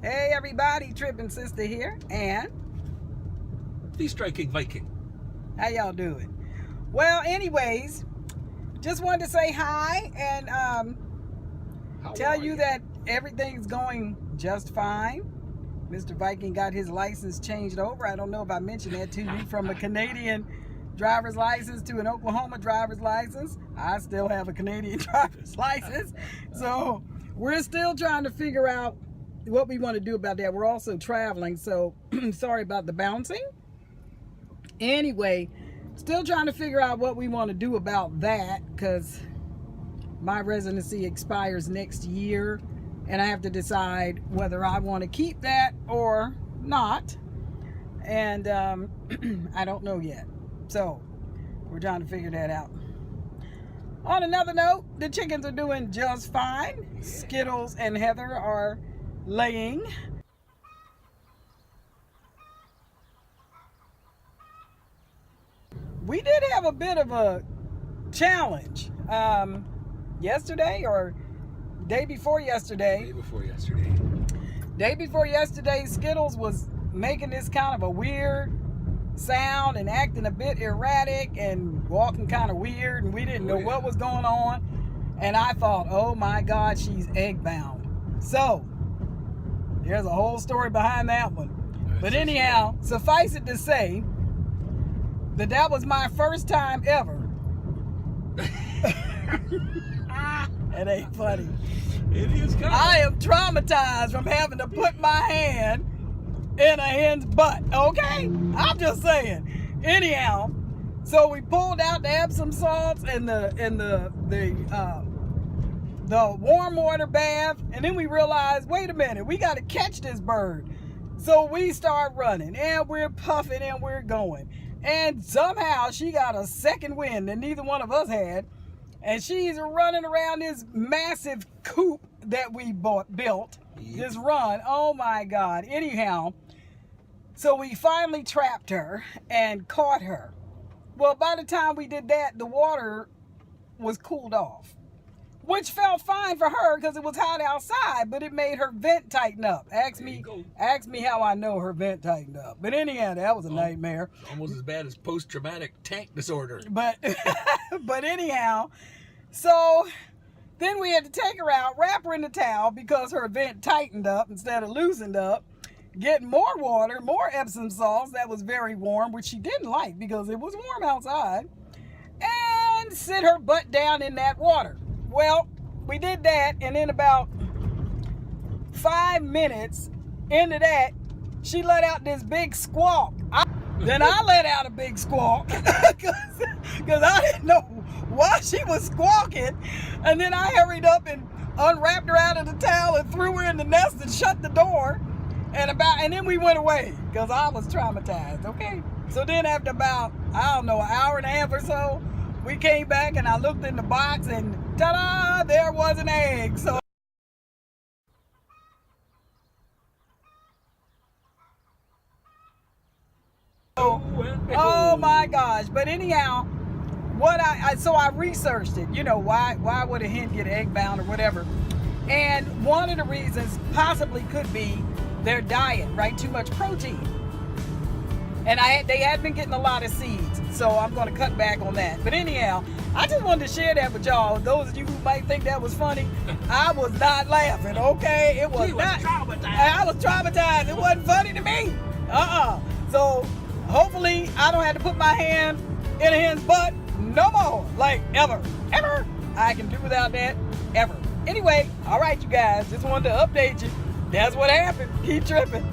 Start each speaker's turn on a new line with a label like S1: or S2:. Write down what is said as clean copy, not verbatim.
S1: Hey everybody, Trippin' Sister here, and
S2: the Striking Viking.
S1: how y'all doing? Well, anyways, just wanted to say hi and tell you that everything's going just fine. Mr. Viking got his license changed over. I don't know if I mentioned that to you, from a Canadian driver's license to an Oklahoma driver's license. I still have a Canadian driver's license, so we're still trying to figure out what we want to do about that. We're also traveling, so sorry about the bouncing. Anyway, still trying to figure out what we want to do about that, because my residency expires next year and I have to decide whether I want to keep that or not, and I don't know yet, so we're trying to figure that out. On another note, the chickens are doing just fine. Skittles and Heather are laying. We did have a bit of a challenge yesterday, or day before yesterday. Day before yesterday, Skittles was making this kind of a weird sound and acting a bit erratic and walking kind of weird, and we didn't know what was going on. And I thought, oh my God, she's egg bound. So there's a whole story behind that one. But anyhow, suffice it to say that that was my first time ever. It ain't funny.
S2: It is kind of.
S1: I am traumatized from having to put my hand in a hen's butt, okay? I'm just saying. Anyhow, so we pulled out the Epsom salts and the warm water bath, and then we realized, wait a minute, we got to catch this bird. So we start running, and we're puffing, and we're going. And somehow she got a second wind that neither one of us had, and she's running around this massive coop that we built, this run. Oh my God. Anyhow, so we finally trapped her and caught her. Well, by the time we did that, the water was cooled off, which felt fine for her because it was hot outside, but it made her vent tighten up. Ask me how I know her vent tightened up. But anyhow, that was a nightmare.
S2: Almost as bad as post-traumatic tank disorder.
S1: But anyhow, so then we had to take her out, wrap her in the towel because her vent tightened up instead of loosened up, get more water, more Epsom salts that was very warm, which she didn't like because it was warm outside, and sit her butt down in that water. Well, we did that, and then about 5 minutes into that, she let out this big squawk. Then I let out a big squawk because I didn't know why she was squawking. And then I hurried up and unwrapped her out of the towel and threw her in the nest and shut the door. And then we went away because I was traumatized, okay? So then after about, I don't know, an hour and a half or so, we came back and I looked in the box and ta-da, there was an egg. So oh my gosh. But anyhow, so I researched it, you know, why would a hen get egg bound or whatever. And one of the reasons possibly could be their diet, right? Too much protein. And they had been getting a lot of seeds, so I'm going to cut back on that. But anyhow, I just wanted to share that with y'all. Those of you who might think that was funny, I was not laughing, okay? It was not. I was traumatized. It wasn't funny to me. So hopefully I don't have to put my hand in a hen's butt no more. Like, ever. I can do without that, ever. Anyway, all right, you guys. Just wanted to update you. That's what happened. Keep tripping.